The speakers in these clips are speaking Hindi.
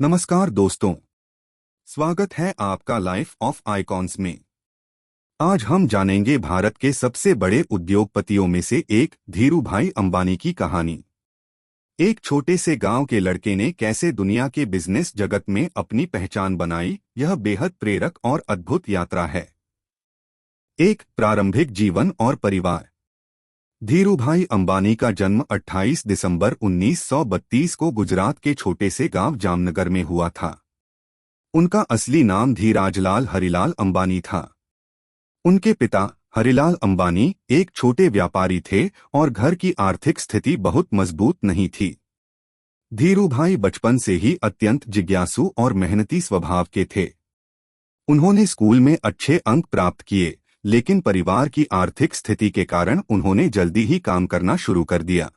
नमस्कार दोस्तों, स्वागत है आपका लाइफ ऑफ आइकॉन्स में। आज हम जानेंगे भारत के सबसे बड़े उद्योगपतियों में से एक धीरूभाई अंबानी की कहानी। एक छोटे से गांव के लड़के ने कैसे दुनिया के बिजनेस जगत में अपनी पहचान बनाई, यह बेहद प्रेरक और अद्भुत यात्रा है। एक प्रारंभिक जीवन और परिवार। धीरूभाई अंबानी का जन्म 28 दिसंबर 1932 को गुजरात के छोटे से गांव जामनगर में हुआ था। उनका असली नाम धीराजलाल हरिलाल अंबानी था। उनके पिता हरिलाल अंबानी एक छोटे व्यापारी थे और घर की आर्थिक स्थिति बहुत मजबूत नहीं थी। धीरूभाई बचपन से ही अत्यंत जिज्ञासु और मेहनती स्वभाव के थे। उन्होंने स्कूल में अच्छे अंक प्राप्त किए, लेकिन परिवार की आर्थिक स्थिति के कारण उन्होंने जल्दी ही काम करना शुरू कर दिया।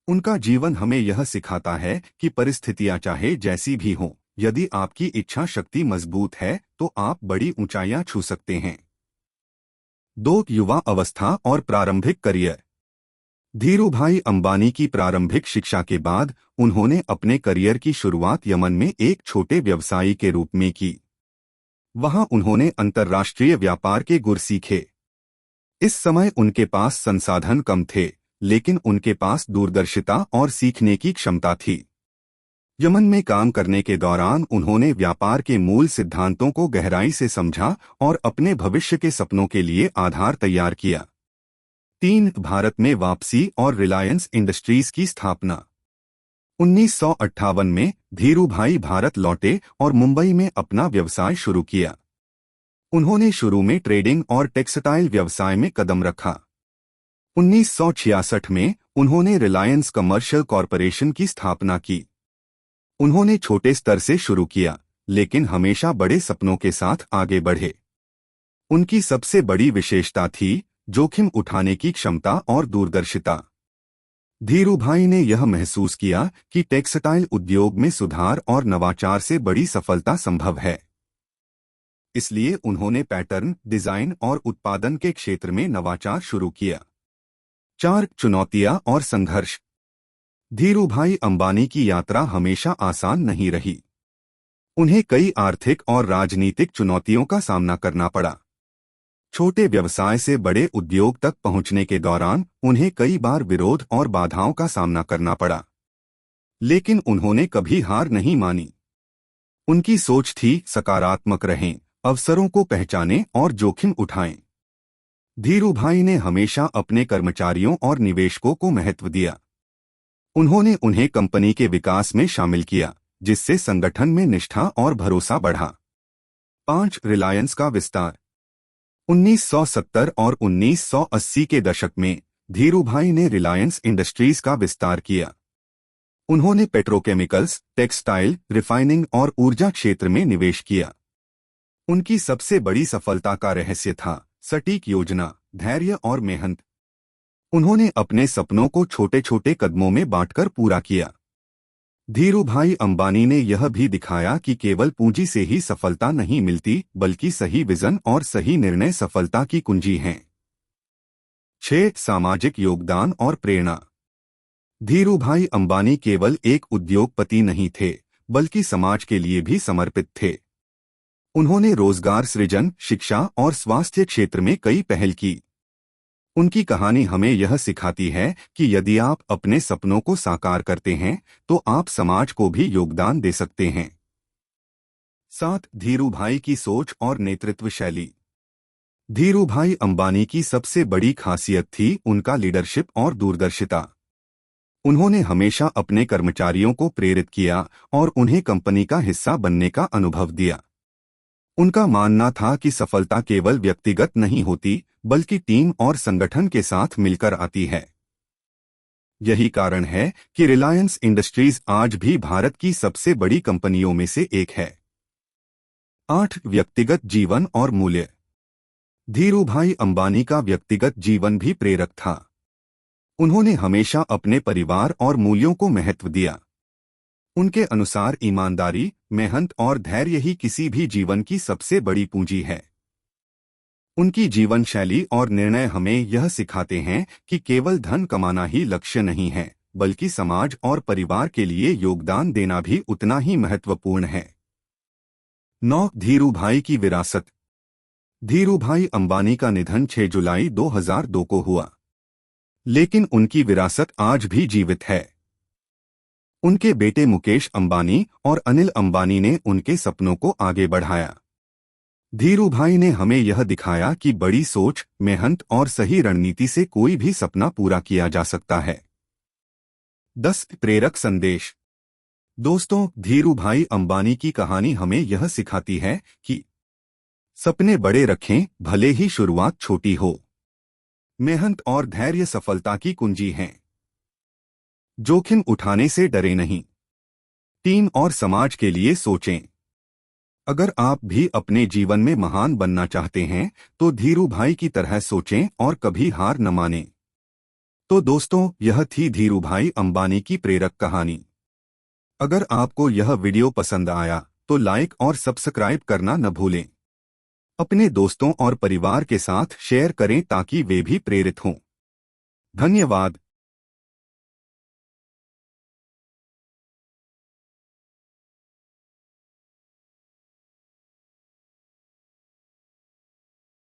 उनका जीवन हमें यह सिखाता है कि परिस्थितियां चाहे जैसी भी हों, यदि आपकी इच्छा शक्ति मजबूत है तो आप बड़ी ऊंचाइयां छू सकते हैं। युवा अवस्था और प्रारंभिक करियर। धीरूभाई अंबानी की प्रारंभिक शिक्षा के बाद उन्होंने अपने करियर की शुरुआत यमन में एक छोटे व्यवसायी के रूप में की। वहां उन्होंने अंतर्राष्ट्रीय व्यापार के गुर सीखे। इस समय उनके पास संसाधन कम थे, लेकिन उनके पास दूरदर्शिता और सीखने की क्षमता थी। यमन में काम करने के दौरान उन्होंने व्यापार के मूल सिद्धांतों को गहराई से समझा और अपने भविष्य के सपनों के लिए आधार तैयार किया। भारत में वापसी और रिलायंस इंडस्ट्रीज की स्थापना। 1958 में धीरूभाई भारत लौटे और मुंबई में अपना व्यवसाय शुरू किया। उन्होंने शुरू में ट्रेडिंग और टेक्सटाइल व्यवसाय में कदम रखा। 1966 में उन्होंने रिलायंस कमर्शियल कॉरपोरेशन की स्थापना की। उन्होंने छोटे स्तर से शुरू किया, लेकिन हमेशा बड़े सपनों के साथ आगे बढ़े। उनकी सबसे बड़ी विशेषता थी जोखिम उठाने की क्षमता और दूरदर्शिता। धीरूभाई ने यह महसूस किया कि टेक्सटाइल उद्योग में सुधार और नवाचार से बड़ी सफलता संभव है। इसलिए उन्होंने पैटर्न, डिजाइन और उत्पादन के क्षेत्र में नवाचार शुरू किया। चुनौतियां और संघर्ष। धीरूभाई अंबानी की यात्रा हमेशा आसान नहीं रही। उन्हें कई आर्थिक और राजनीतिक चुनौतियों का सामना करना पड़ा। छोटे व्यवसाय से बड़े उद्योग तक पहुंचने के दौरान उन्हें कई बार विरोध और बाधाओं का सामना करना पड़ा, लेकिन उन्होंने कभी हार नहीं मानी। उनकी सोच थी सकारात्मक रहें, अवसरों को पहचानें और जोखिम उठाएं। धीरूभाई ने हमेशा अपने कर्मचारियों और निवेशकों को महत्व दिया। उन्होंने उन्हें कंपनी के विकास में शामिल किया, जिससे संगठन में निष्ठा और भरोसा बढ़ा। रिलायंस का विस्तार। 1970 और 1980 के दशक में धीरूभाई ने रिलायंस इंडस्ट्रीज का विस्तार किया। उन्होंने पेट्रोकेमिकल्स, टेक्सटाइल, रिफाइनिंग और ऊर्जा क्षेत्र में निवेश किया। उनकी सबसे बड़ी सफलता का रहस्य था सटीक योजना, धैर्य और मेहनत। उन्होंने अपने सपनों को छोटे छोटे कदमों में बांटकर पूरा किया। धीरूभाई अंबानी ने यह भी दिखाया कि केवल पूंजी से ही सफलता नहीं मिलती, बल्कि सही विजन और सही निर्णय सफलता की कुंजी हैं। सामाजिक योगदान और प्रेरणा। धीरूभाई अंबानी केवल एक उद्योगपति नहीं थे, बल्कि समाज के लिए भी समर्पित थे। उन्होंने रोजगार सृजन, शिक्षा और स्वास्थ्य क्षेत्र में कई पहल की। उनकी कहानी हमें यह सिखाती है कि यदि आप अपने सपनों को साकार करते हैं तो आप समाज को भी योगदान दे सकते हैं। धीरूभाई की सोच और नेतृत्व शैली। धीरूभाई अंबानी की सबसे बड़ी खासियत थी उनका लीडरशिप और दूरदर्शिता। उन्होंने हमेशा अपने कर्मचारियों को प्रेरित किया और उन्हें कंपनी का हिस्सा बनने का अनुभव दिया। उनका मानना था कि सफलता केवल व्यक्तिगत नहीं होती, बल्कि टीम और संगठन के साथ मिलकर आती है। यही कारण है कि रिलायंस इंडस्ट्रीज आज भी भारत की सबसे बड़ी कंपनियों में से एक है। व्यक्तिगत जीवन और मूल्य। धीरूभाई अंबानी का व्यक्तिगत जीवन भी प्रेरक था। उन्होंने हमेशा अपने परिवार और मूल्यों को महत्व दिया। उनके अनुसार ईमानदारी, मेहनत और धैर्य ही किसी भी जीवन की सबसे बड़ी पूंजी है। उनकी जीवन शैली और निर्णय हमें यह सिखाते हैं कि केवल धन कमाना ही लक्ष्य नहीं है, बल्कि समाज और परिवार के लिए योगदान देना भी उतना ही महत्वपूर्ण है। 9. धीरूभाई की विरासत। धीरूभाई अंबानी का निधन 6 जुलाई 2002 को हुआ, लेकिन उनकी विरासत आज भी जीवित है। उनके बेटे मुकेश अंबानी और अनिल अंबानी ने उनके सपनों को आगे बढ़ाया। धीरूभाई ने हमें यह दिखाया कि बड़ी सोच, मेहनत और सही रणनीति से कोई भी सपना पूरा किया जा सकता है। 10. प्रेरक संदेश। दोस्तों, धीरूभाई अंबानी की कहानी हमें यह सिखाती है कि सपने बड़े रखें, भले ही शुरुआत छोटी हो। मेहनत और धैर्य सफलता की कुंजी हैं। जोखिम उठाने से डरे नहीं। टीम और समाज के लिए सोचें। अगर आप भी अपने जीवन में महान बनना चाहते हैं तो धीरूभाई की तरह सोचें और कभी हार न मानें। तो दोस्तों, यह थी धीरूभाई अंबानी की प्रेरक कहानी। अगर आपको यह वीडियो पसंद आया तो लाइक और सब्सक्राइब करना न भूलें। अपने दोस्तों और परिवार के साथ शेयर करें ताकि वे भी प्रेरित हों। धन्यवाद।